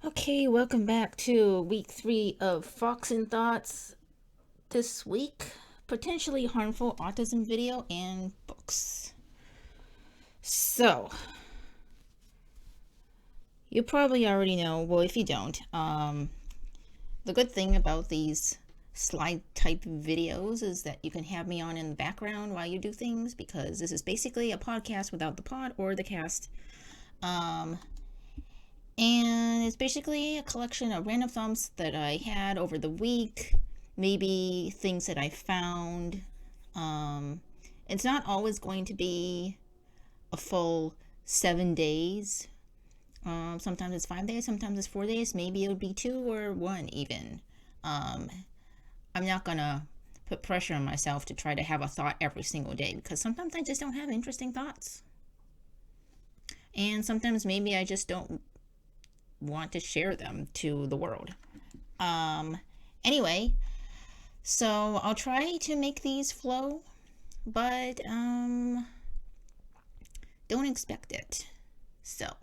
Okay, welcome back to week 3 of Fox and Thoughts. This week, potentially harmful autism video and books. So, you probably already know, well, if you don't, the good thing about these slide type videos is that you can have me on in the background while you do things, because this is basically a podcast without the pod or the cast. And it's basically a collection of random thumps that I had over the week, maybe things that I found. It's not always going to be a full 7 days. Sometimes it's 5 days, sometimes it's 4 days, maybe it would be 2 or 1 even. I'm not gonna put pressure on myself to try to have a thought every single day, because sometimes I just don't have interesting thoughts. And sometimes maybe I just don't want to share them to the world. Anyway, so I'll try to make these flow, but don't expect it. So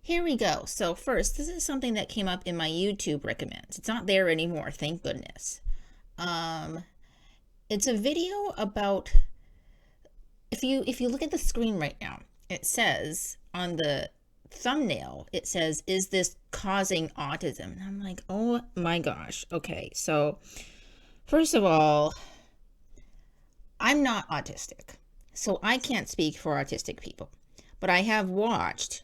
here we go. So first, this is something that came up in my YouTube recommends. It's not there anymore, thank goodness. It's a video about, if you look at the screen right now, it says on the thumbnail, it says, "Is this causing autism?" And I'm like, oh my gosh. Okay, so first of all, I'm not autistic, so I can't speak for autistic people, but I have watched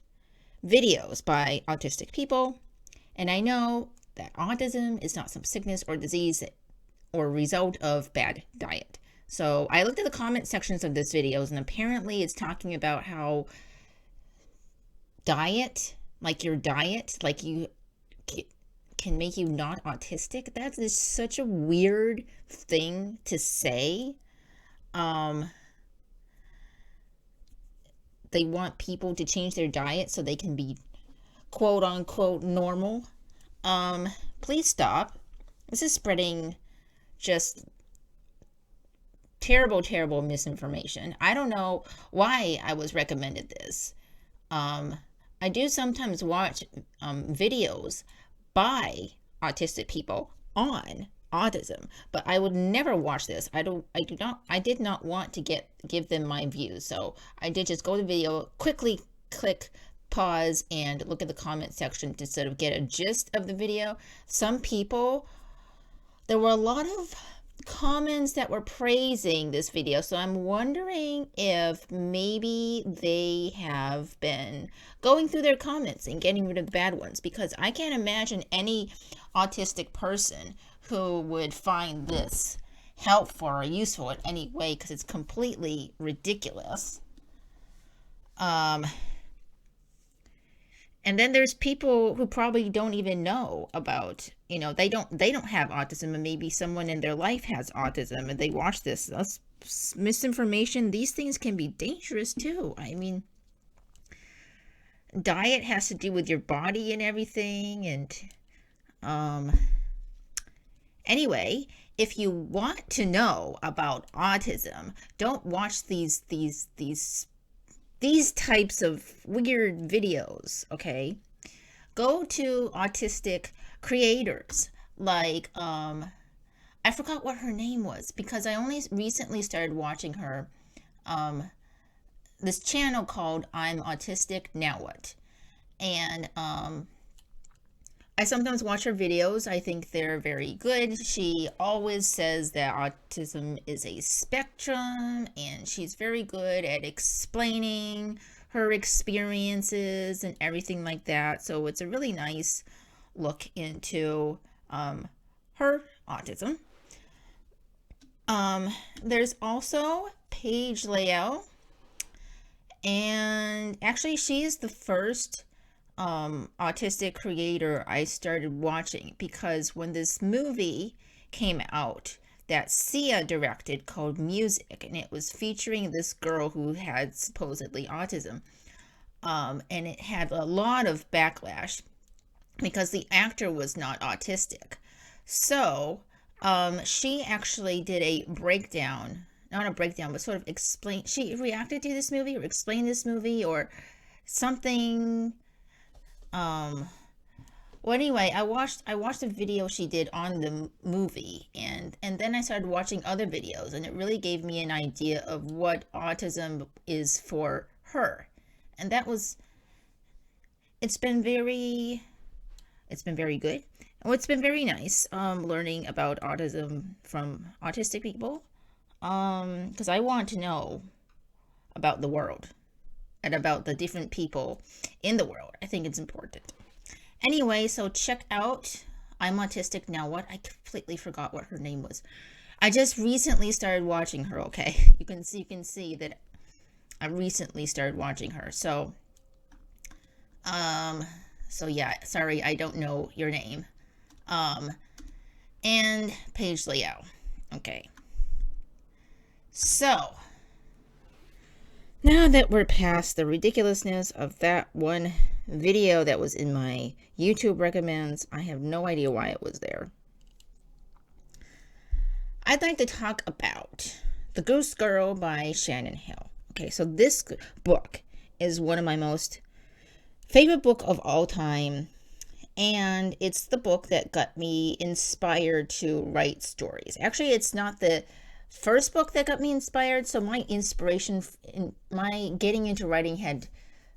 videos by autistic people, and I know that autism is not some sickness or disease or result of bad diet. So I looked at the comment sections of this videos, and apparently it's talking about how diet, like your diet, like you can make you not autistic. That is such a weird thing to say. They want people to change their diet so they can be quote unquote normal. Please stop. This is spreading just terrible misinformation. I don't know why I was recommended this. I do sometimes watch videos by autistic people on autism, but I would never watch this. I did not want to give them my views. So I did just go to the video, quickly click pause and look at the comment section to sort of get a gist of the video. There were a lot of comments that were praising this video, so I'm wondering if maybe they have been going through their comments and getting rid of the bad ones, because I can't imagine any autistic person who would find this helpful or useful in any way, because it's completely ridiculous. And then there's people who probably don't even know about, they don't have autism, and maybe someone in their life has autism, and they watch this. That's misinformation. These things can be dangerous too. I mean, diet has to do with your body and everything. And anyway, if you want to know about autism, don't watch these types of weird videos, okay? Go to autistic creators like, I forgot what her name was, because I only recently started watching her, this channel called I'm Autistic, Now What? And I sometimes watch her videos. I think they're very good. She always says that autism is a spectrum, and she's very good at explaining her experiences and everything like that. So it's a really nice look into her autism. There's also Paige Lael, and actually she is the first autistic creator I started watching, because when this movie came out that Sia directed called Music, and it was featuring this girl who had supposedly autism, and it had a lot of backlash because the actor was not autistic. So she actually did a breakdown, not a breakdown, but sort of she reacted to this movie or explained this movie or something Well, anyway, I watched a video she did on the movie, and then I started watching other videos, and it really gave me an idea of what autism is for her. And that was it's been very it's been very good. And it's been very nice learning about autism from autistic people. Because I want to know about the world and about the different people in the world. I think it's important. Anyway, so check out I'm Autistic Now What? I completely forgot what her name was. I just recently started watching her, okay? You can see that I recently started watching her. Um so yeah, sorry I don't know your name. Um and Paige Liao. Okay. So, now that we're past the ridiculousness of that one video that was in my YouTube recommends, I have no idea why it was there. I'd like to talk about The Goose Girl by Shannon Hill. Okay, so this book is one of my most favorite book of all time, and it's the book that got me inspired to write stories. Actually, it's not the first book that got me inspired, so my inspiration in my getting into writing had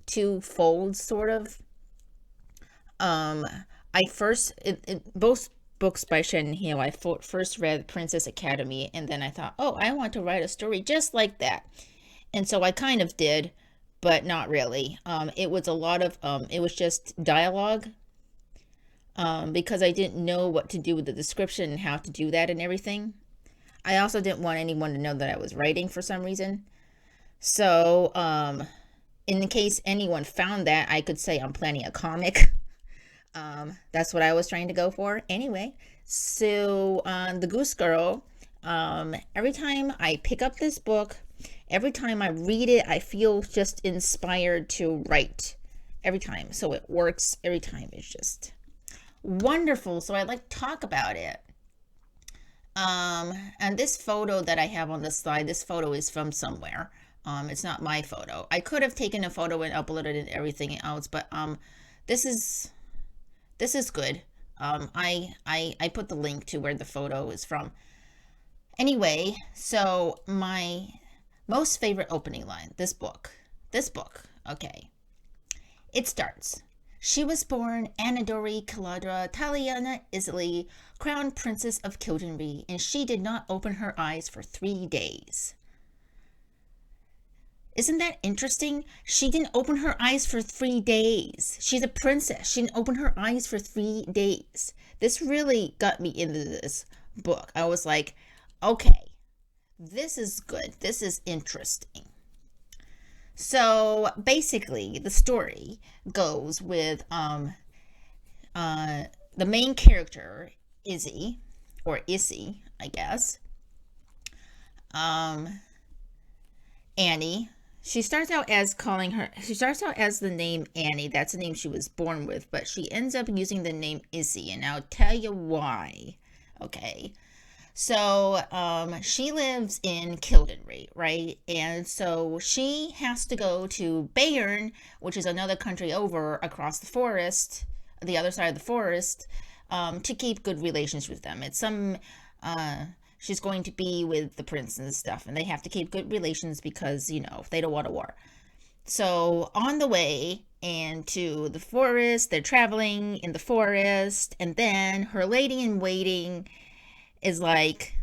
two folds, sort of. I first both books by Shannon Hill, I first read Princess Academy, and then I thought, oh, I want to write a story just like that. And so I kind of did, but not really. It was a lot of it was just dialogue, because I didn't know what to do with the description and how to do that and everything. I also didn't want anyone to know that I was writing for some reason. So, in the case anyone found that, I could say I'm planning a comic. That's what I was trying to go for. Anyway, so The Goose Girl, every time I pick up this book, every time I read it, I feel just inspired to write. Every time. So it works every time. It's just wonderful. So I'd like to talk about it. And this photo that I have on the slide, this photo is from somewhere. It's not my photo. I could have taken a photo and uploaded it and everything else, but this is good. I put the link to where the photo is from. Anyway, so my most favorite opening line, this book, okay. It starts. She was born Anadori Caladra Taliana Isili, crown princess of Kildenry, and she did not open her eyes for 3 days. Isn't that interesting? She didn't open her eyes for 3 days. She's a princess. She didn't open her eyes for 3 days. This really got me into this book. I was like, okay, this is good. This is interesting. So basically, the story goes with the main character, Izzy, or Issy, I guess. Annie. She starts out as the name Annie. That's the name she was born with, but she ends up using the name Izzy, and I'll tell you why. Okay. So, she lives in Kildenry, right? And so she has to go to Bayern, which is another country over across the forest, the other side of the forest, to keep good relations with them. It's she's going to be with the prince and stuff, and they have to keep good relations because, they don't want a war. So on the way into the forest, they're traveling in the forest, and then her lady in waiting is like,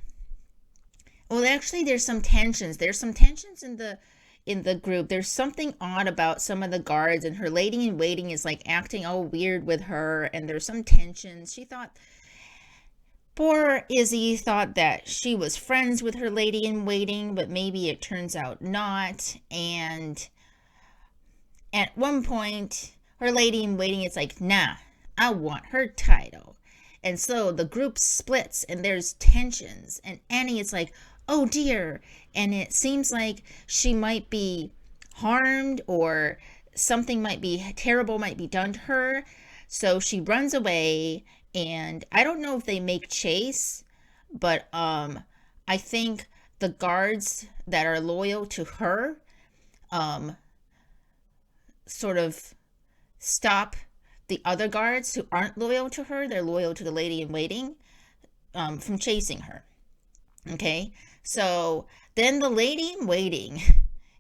well, actually there's some tensions in the group. There's something odd about some of the guards, and her lady in waiting is like acting all weird with her, and there's some tensions. Poor Izzy thought that she was friends with her lady in waiting, but maybe it turns out not. And at one point, her lady in waiting is like, nah, I want her title. And so the group splits and there's tensions. And Annie is like, oh dear. And it seems like she might be harmed, or something terrible might be done to her. So she runs away, and I don't know if they make chase, but I think the guards that are loyal to her sort of stop the other guards who aren't loyal to her, they're loyal to the lady in waiting, from chasing her. Okay, so then the lady in waiting,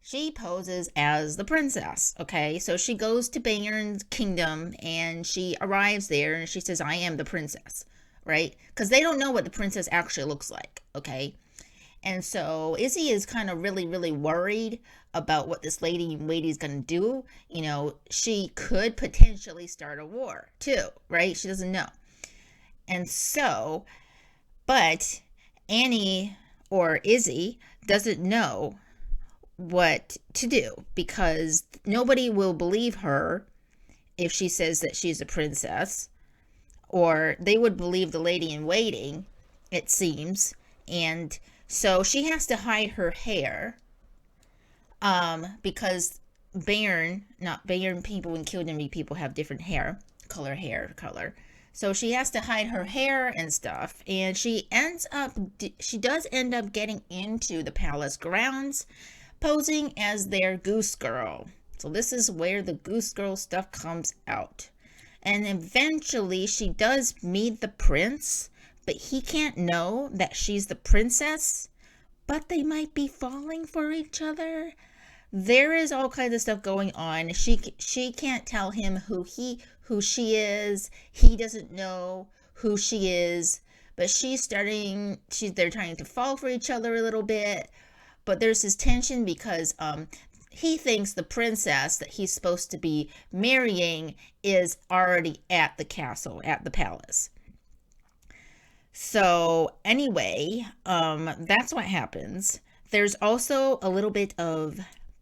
she poses as the princess. Okay, so she goes to Bayern's kingdom and she arrives there and she says, I am the princess, right? Because they don't know what the princess actually looks like. Okay, and so Izzy is kind of really, really worried about what this lady in waiting is going to do. You know, she could potentially start a war too, right? She doesn't know. And so, but Annie or Izzy doesn't know what to do because nobody will believe her if she says that she's a princess, or they would believe the lady in waiting, it seems. And so she has to hide her hair, because not Bayern people and Kildare people have different hair color. So she has to hide her hair and stuff, and she does end up getting into the palace grounds, posing as their Goose Girl. So this is where the Goose Girl stuff comes out. And eventually she does meet the prince, but he can't know that she's the princess, but they might be falling for each other. There is all kinds of stuff going on. She can't tell him who she is. He doesn't know who she is. But they're trying to fall for each other a little bit. But there's this tension because he thinks the princess that he's supposed to be marrying is already at the castle, at the palace. So anyway, that's what happens. There's also a little bit of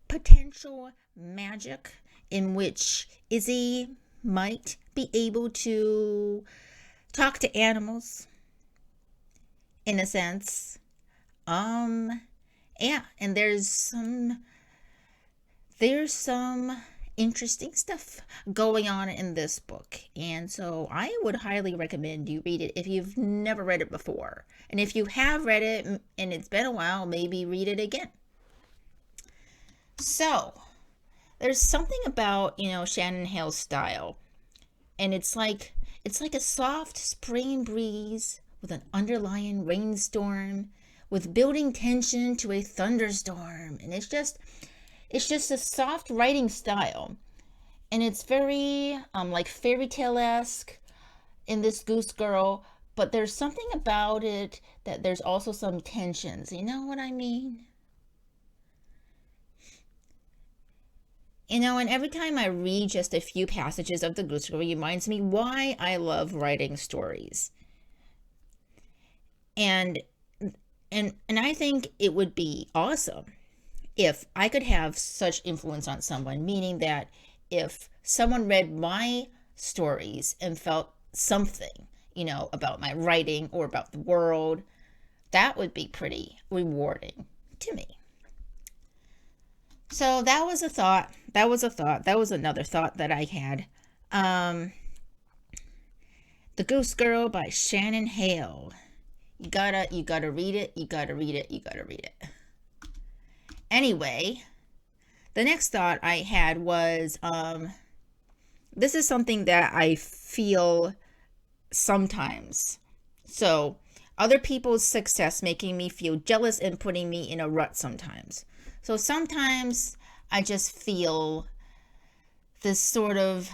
potential magic in which Izzy might be able to talk to animals, in a sense. Yeah, and there's some interesting stuff going on in this book, and so I would highly recommend you read it if you've never read it before. And if you have read it and it's been a while, maybe read it again. So there's something about, Shannon Hale's style, and it's like a soft spring breeze with an underlying rainstorm, with building tension to a thunderstorm. And it's just a soft writing style, and it's very like fairy tale-esque in this Goose Girl, but there's something about it that there's also some tensions. You know what I mean? And every time I read just a few passages of the Goose Girl, it reminds me why I love writing stories. And I think it would be awesome if I could have such influence on someone, meaning that if someone read my stories and felt something, about my writing or about the world, that would be pretty rewarding to me. So that was a thought. That was another thought that I had. The Goose Girl by Shannon Hale. You gotta read it. You gotta read it. Anyway, the next thought I had was, this is something that I feel sometimes. So, other people's success making me feel jealous and putting me in a rut sometimes. So sometimes I just feel this sort of,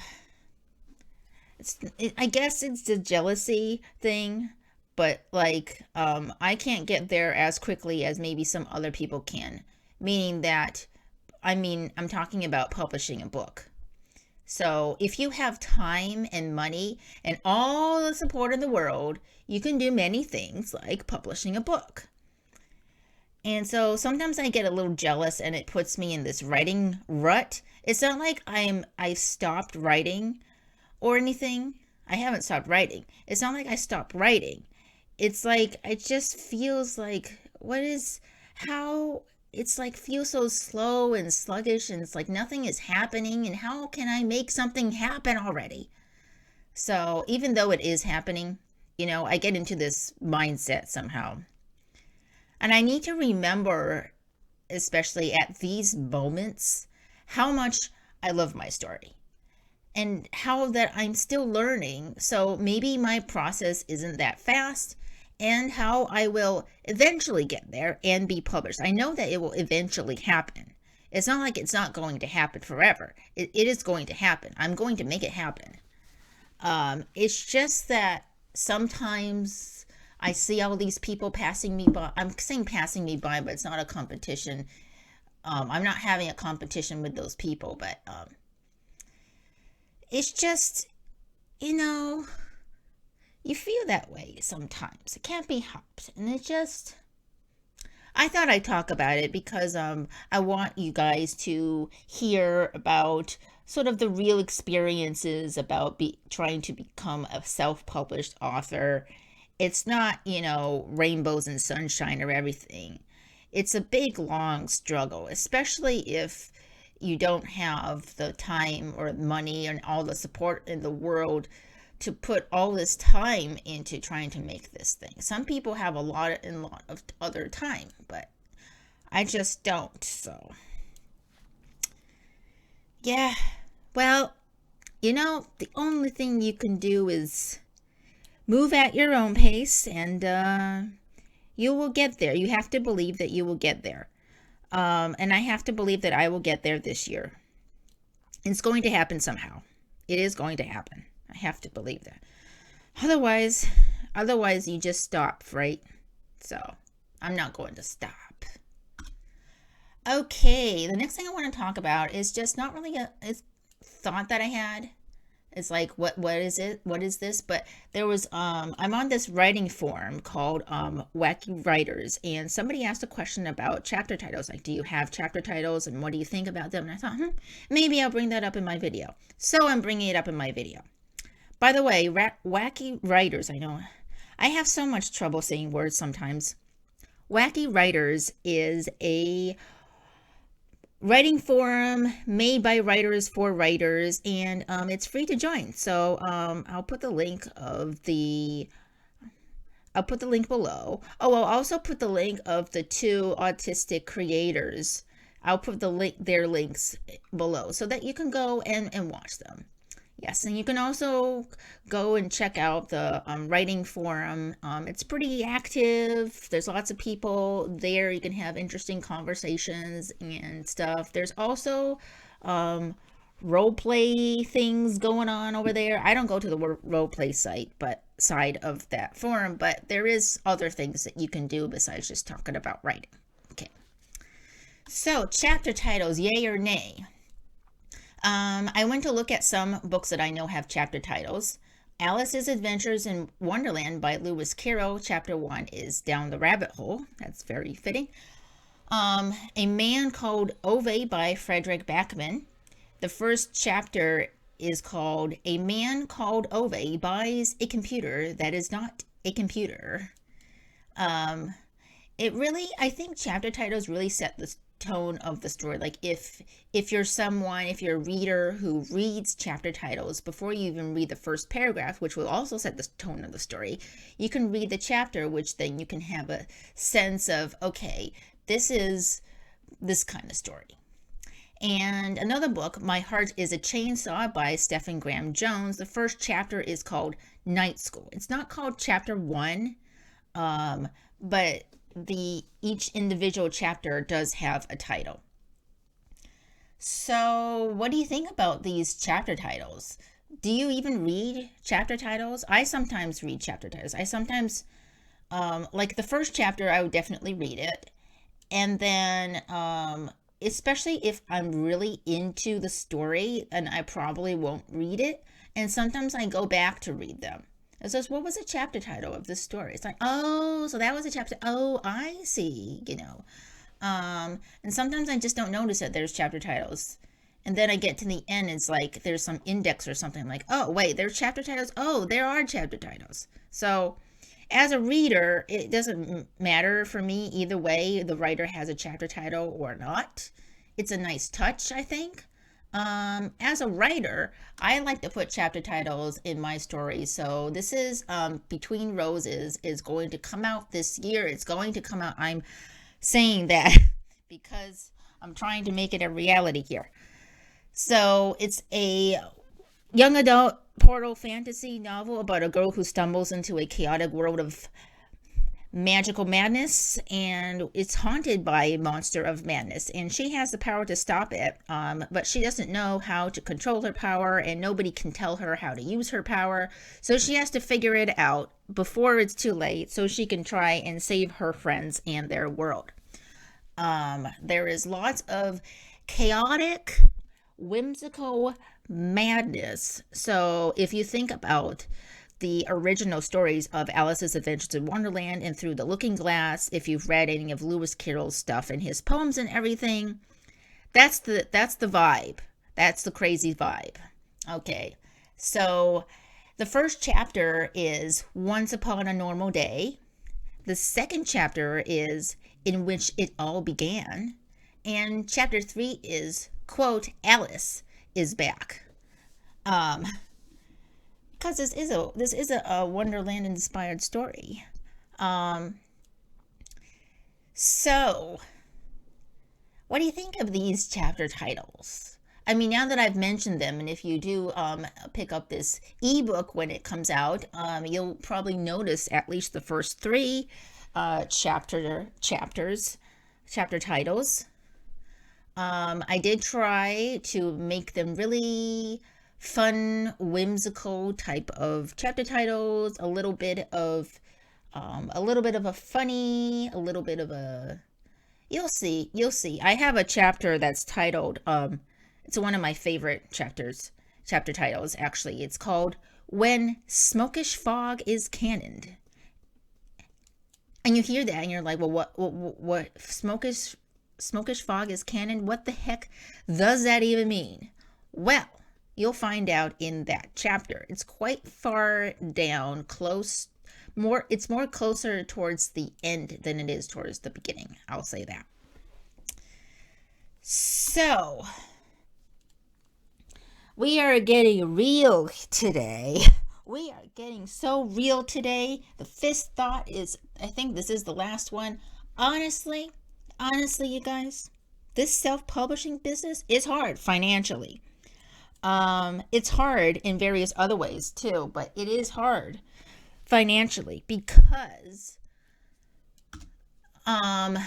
I guess it's the jealousy thing, but like, I can't get there as quickly as maybe some other people can. Meaning that, I'm talking about publishing a book. So if you have time and money and all the support in the world, you can do many things like publishing a book. And so sometimes I get a little jealous and it puts me in this writing rut. It's not like I stopped writing or anything. I haven't stopped writing. It's not like I stopped writing. It's like, it just feels like, it's like feels so slow and sluggish, and it's like nothing is happening, and how can I make something happen already? So even though it is happening, I get into this mindset somehow. And I need to remember, especially at these moments, how much I love my story. and how that I'm still learning. So maybe my process isn't that fast, and how I will eventually get there and be published. I know that it will eventually happen. It's not like it's not going to happen forever. It is going to happen. I'm going to make it happen. It's just that sometimes I see all these people passing me by. I'm saying passing me by, but it's not a competition. I'm not having a competition with those people, but it's just, you know, you feel that way sometimes. It can't be helped. And it just, I thought I'd talk about it because I want you guys to hear about sort of the real experiences about trying to become a self-published author. It's not, rainbows and sunshine or everything. It's a big, long struggle, especially if you don't have the time or money and all the support in the world to put all this time into trying to make this thing. Some people have a lot of other time, but I just don't. So, yeah. Well, the only thing you can do is move at your own pace, and you will get there. You have to believe that you will get there. And I have to believe that I will get there this year. It's going to happen somehow. It is going to happen. I have to believe that. Otherwise you just stop, right? So I'm not going to stop. Okay, the next thing I want to talk about is just not really a thought that I had. It's like, what is it? What is this? But there was, I'm on this writing forum called Wacky Writers, and somebody asked a question about chapter titles. Like, do you have chapter titles, and what do you think about them? And I thought, maybe I'll bring that up in my video. So I'm bringing it up in my video. By the way, Wacky Writers, I know, I have so much trouble saying words sometimes. Wacky Writers is a writing forum made by writers for writers, and it's free to join. So I'll put the link below. Oh, I'll also put the link of the two autistic creators. I'll put their links below so that you can go and watch them. Yes, and you can also go and check out the writing forum. It's pretty active. There's lots of people there. You can have interesting conversations and stuff. There's also role play things going on over there. I don't go to the role play side of that forum, but there is other things that you can do besides just talking about writing. Okay. So, chapter titles, yay or nay? I went to look at some books that I know have chapter titles. Alice's Adventures in Wonderland by Lewis Carroll. Chapter 1 is Down the Rabbit Hole. That's very fitting. A Man Called Ove by Frederick Backman. The first chapter is called A Man Called Ove Buys a Computer That Is Not a Computer. I think chapter titles really set the tone of the story. Like if you're a reader who reads chapter titles before you even read the first paragraph, which will also set the tone of the story, you can read the chapter, which then you can have a sense of, okay, this is this kind of story. And another book, My Heart is a Chainsaw by Stephen Graham Jones. The first chapter is called Night School. It's not called chapter 1, but each individual chapter does have a title. So what do you think about these chapter titles? Do you even read chapter titles? I sometimes read chapter titles. I sometimes, like the first chapter, I would definitely read it. And then, especially if I'm really into the story, and I probably won't read it. And sometimes I go back to read them. It says, what was the chapter title of this story? It's like, oh, so that was a chapter. Oh, I see, And sometimes I just don't notice that there's chapter titles. And then I get to the end, it's like there's some index or something like, oh, wait, there's chapter titles? Oh, there are chapter titles. So as a reader, it doesn't matter for me either way the writer has a chapter title or not. It's a nice touch, I think. As a writer, I like to put chapter titles in my stories. So this is Between Roses is going to come out this year. It's going to come out. I'm saying that because I'm trying to make it a reality here. So it's a young adult portal fantasy novel about a girl who stumbles into a chaotic world of magical madness, and it's haunted by a monster of madness, and she has the power to stop it, but she doesn't know how to control her power, and nobody can tell her how to use her power, so she has to figure it out before it's too late so she can try and save her friends and their world. There is lots of chaotic, whimsical madness. So if you think about the original stories of Alice's Adventures in Wonderland and Through the Looking Glass, if you've read any of Lewis Carroll's stuff and his poems and everything, that's the vibe. That's the crazy vibe. Okay. So the first chapter is Once Upon a Normal Day. The second chapter is In Which It All Began. And chapter 3 is, quote, Alice is back. Because this is a Wonderland inspired story. So what do you think of these chapter titles? I mean, now that I've mentioned them, and if you do pick up this ebook when it comes out, you'll probably notice at least the first three chapter titles. I did try to make them really fun, whimsical type of chapter titles, a little bit of a funny, a little bit of a, you'll see. I have a chapter that's titled, it's one of my favorite chapter titles, actually. It's called When Smokish Fog is Cannoned. And you hear that and you're like, well, what smokish fog is canon? What the heck does that even mean? Well, you'll find out in that chapter. It's quite far down, it's more closer towards the end than it is towards the beginning. I'll say that. So, we are getting real today. We are getting so real today. The fifth thought is, I think this is the last one. Honestly, you guys, this self-publishing business is hard financially. It's hard in various other ways too, but it is hard financially because I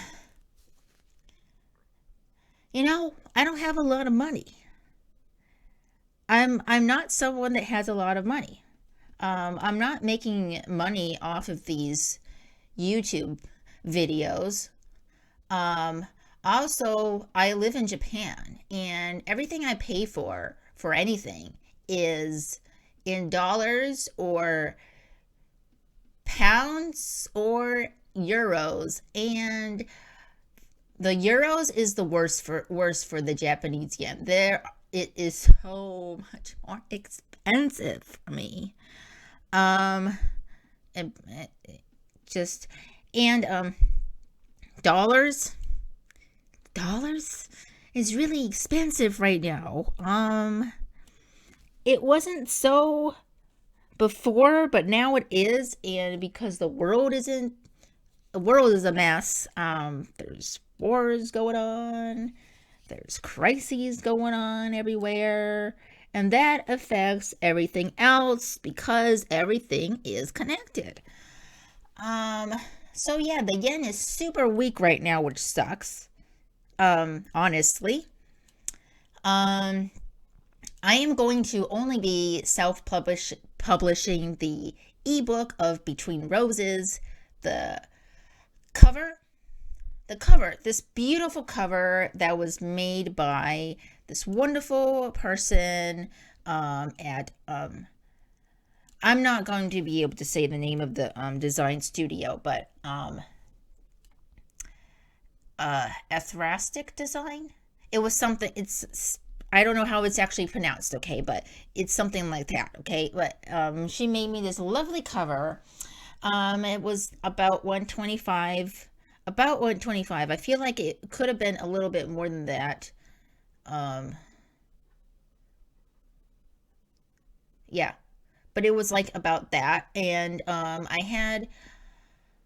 don't have a lot of money. I'm not someone that has a lot of money. I'm not making money off of these YouTube videos. Also, I live in Japan, and everything I pay for anything is in dollars or pounds or euros, and the euros is the worst for the Japanese yen. It is so much more expensive for me. And dollars is really expensive right now. It wasn't so before, but now it is, and because the world is a mess. There's wars going on, there's crises going on everywhere, and that affects everything else because everything is connected. So yeah, the yen is super weak right now, which sucks. Honestly. I am going to only be publishing the ebook of Between Roses. The cover, this beautiful cover that was made by this wonderful person at I'm not going to be able to say the name of the design studio, but Ethrastic Design. It was something. I don't know how it's actually pronounced. Okay, but it's something like that. Okay, but she made me this lovely cover. It was about 125. About 125. I feel like it could have been a little bit more than that. Yeah, but it was like about that, and I had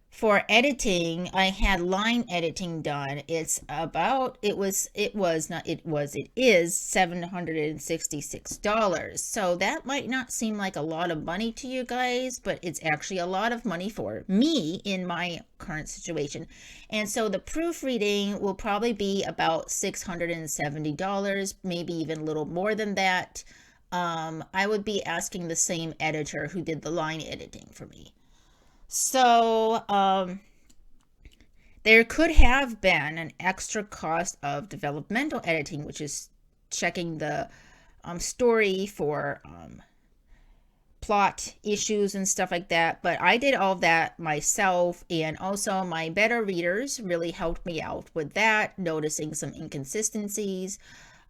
For editing, I had line editing done. It is $766. So that might not seem like a lot of money to you guys, but it's actually a lot of money for me in my current situation. And so the proofreading will probably be about $670, maybe even a little more than that. I would be asking the same editor who did the line editing for me. So, there could have been an extra cost of developmental editing, which is checking the story for plot issues and stuff like that. But I did all of that myself, and also my beta readers really helped me out with that, noticing some inconsistencies.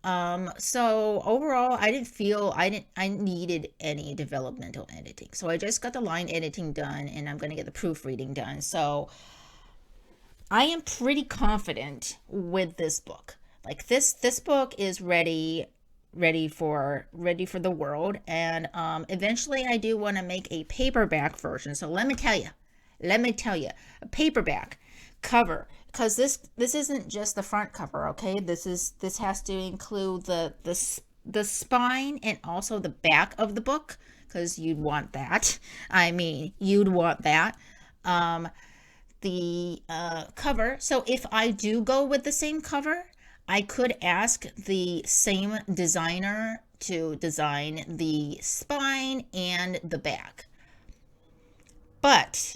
So overall, I didn't feel I needed any developmental editing. So I just got the line editing done, and I'm going to get the proofreading done. So I am pretty confident with this book. Like this book is ready for the world, and eventually I do want to make a paperback version. So let me tell you, a paperback cover, because this isn't just the front cover, okay? This has to include the spine and also the back of the book, because you'd want that. I mean, you'd want that. The cover. So if I do go with the same cover, I could ask the same designer to design the spine and the back. But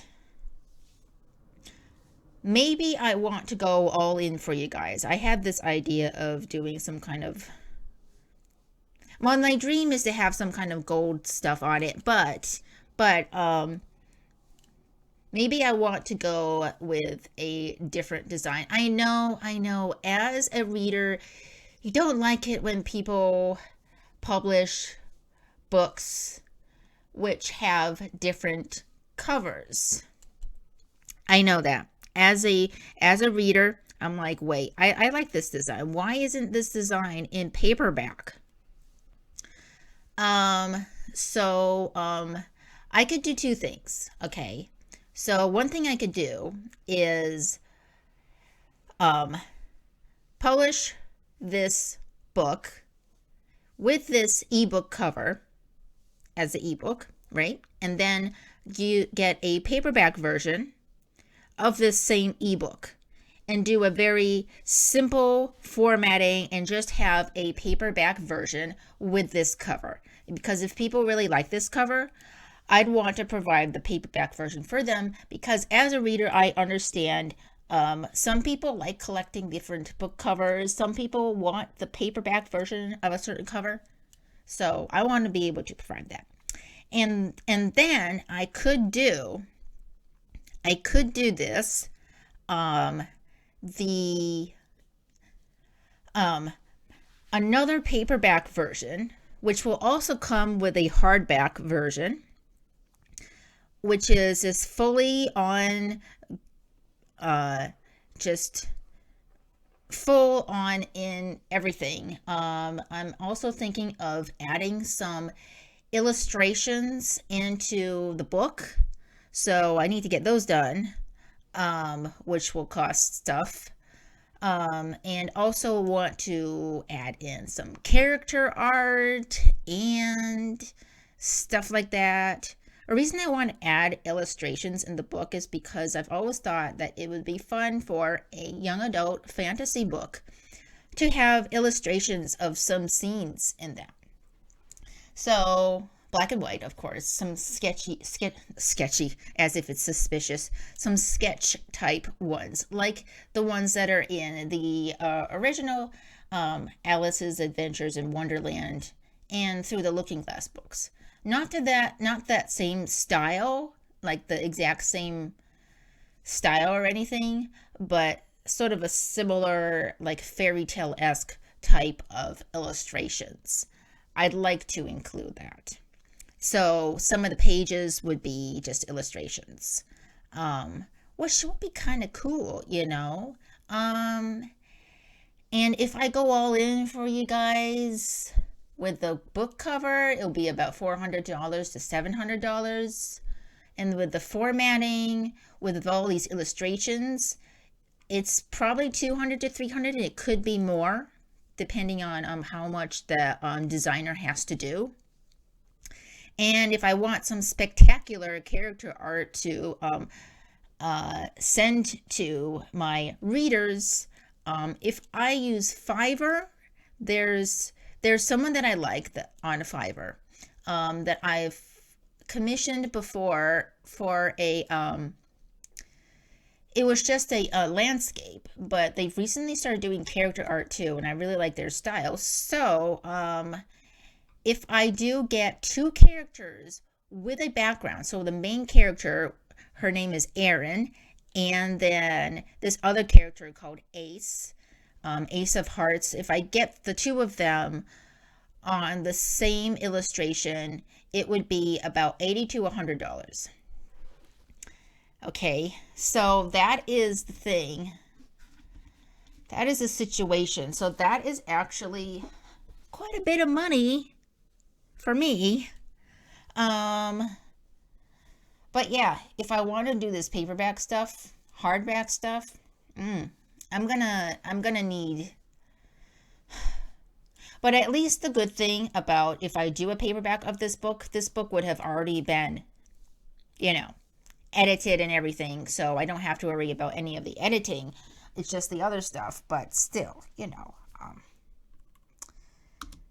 maybe I want to go all in for you guys. I had this idea of doing some kind of, well, my dream is to have some kind of gold stuff on it, but maybe I want to go with a different design. I know, as a reader, you don't like it when people publish books which have different covers. I know that. As a reader, I'm like, wait, I like this design. Why isn't this design in paperback? So I could do two things, okay? So one thing I could do is publish this book with this ebook cover as an ebook, right? And then you get a paperback version of this same ebook and do a very simple formatting and just have a paperback version with this cover. Because if people really like this cover, I'd want to provide the paperback version for them, because as a reader, I understand some people like collecting different book covers. Some people want the paperback version of a certain cover. So I want to be able to provide that. And then I could do this, another paperback version, which will also come with a hardback version, which is fully on, just full on in everything. I'm also thinking of adding some illustrations into the book, so I need to get those done, which will cost stuff. And also want to add in some character art and stuff like that. A reason I want to add illustrations in the book is because I've always thought that it would be fun for a young adult fantasy book to have illustrations of some scenes in them. So, black and white, of course, some sketchy, as if it's suspicious, some sketch type ones, like the ones that are in the original Alice's Adventures in Wonderland and Through the Looking Glass books. Not that same style, like the exact same style or anything, but sort of a similar, like fairy tale-esque type of illustrations. I'd like to include that. So some of the pages would be just illustrations, which would be kind of cool, you know. And if I go all in for you guys with the book cover, it'll be about $400 to $700. and with the formatting, with all these illustrations, it's probably 200 to 300, and it could be more depending on how much the designer has to do. And if I want some spectacular character art to send to my readers, if I use Fiverr, there's someone that I like that on Fiverr that I've commissioned before for a it was just a landscape, but they've recently started doing character art too, and I really like their style. So if I do get two characters with a background, so the main character, her name is Erin, and then this other character called Ace, Ace of Hearts, if I get the two of them on the same illustration, it would be about $80 to $100. Okay, so that is the thing. That is the situation. So that is actually quite a bit of money for me. But yeah, if I want to do this paperback stuff, hardback stuff, I'm gonna need. But at least the good thing about if I do a paperback of this book would have already been, edited and everything, so I don't have to worry about any of the editing. It's just the other stuff, but still,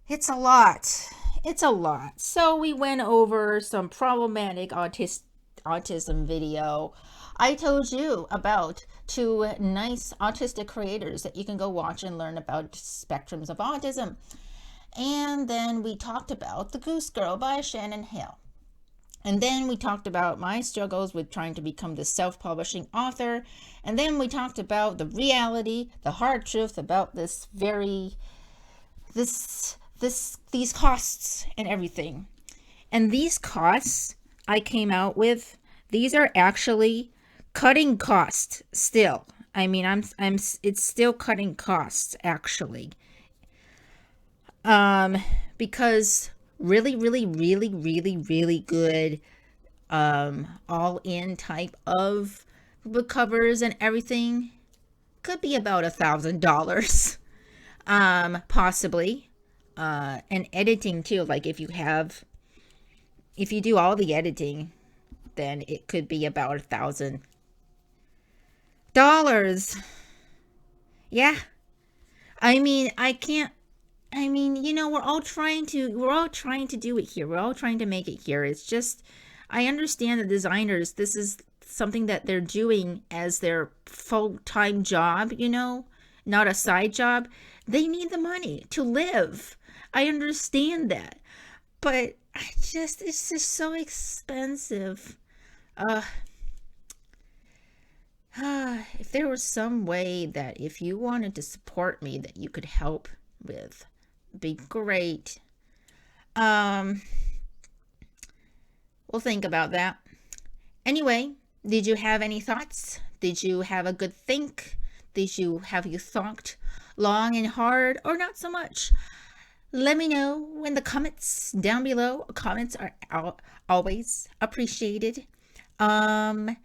it's a lot. It's a lot. So we went over some problematic autism video. I told you about two nice autistic creators that you can go watch and learn about spectrums of autism. And then we talked about The Goose Girl by Shannon Hale. And then we talked about my struggles with trying to become the self-publishing author. And then we talked about the reality, the hard truth about these costs and everything. And these costs I came out with, these are actually cutting costs still. I mean, it's still cutting costs actually. Because really good all in type of book covers and everything could be about $1,000 possibly, and editing too. Like if you do all the editing, then it could be about $1,000. Yeah, I mean, we're all trying to do it here. We're all trying to make it here. It's just, I understand the designers, this is something that they're doing as their full-time job, not a side job. They need the money to live. I understand that. But it's just so expensive. If there was some way that if you wanted to support me that you could help with, be great. We'll think about that. Anyway, did you have any thoughts? Did you have a good think? Have you thonked long and hard, or not so much? Let me know in the comments down below. Comments are always appreciated. And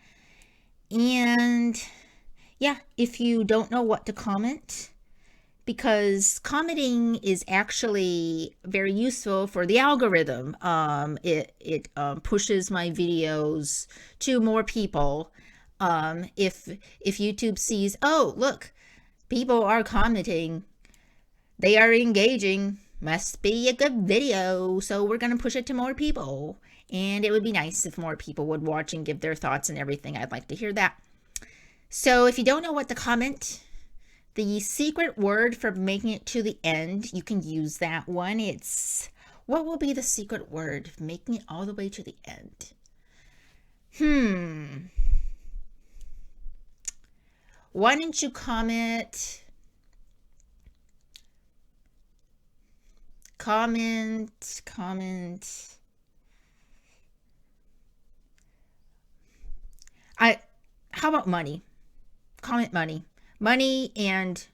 yeah, if you don't know what to comment, because commenting is actually very useful for the algorithm. It pushes my videos to more people. If YouTube sees, oh, look, people are commenting, they are engaging, must be a good video, so we're gonna push it to more people. And it would be nice if more people would watch and give their thoughts and everything. I'd like to hear that. So if you don't know what to comment, the secret word for making it to the end, you can use that one. What will be the secret word for making it all the way to the end? Why don't you comment? How about money? Comment money. Money and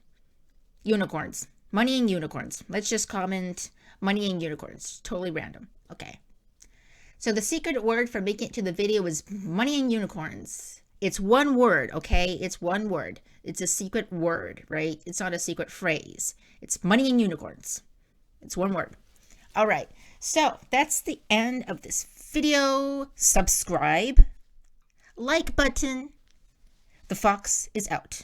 unicorns. Money and unicorns. Let's just comment money and unicorns. Totally random. Okay. So the secret word for making it to the video was money and unicorns. It's one word, okay? It's one word. It's a secret word, right? It's not a secret phrase. It's money and unicorns. It's one word. All right. So that's the end of this video. Subscribe. Like button. The fox is out.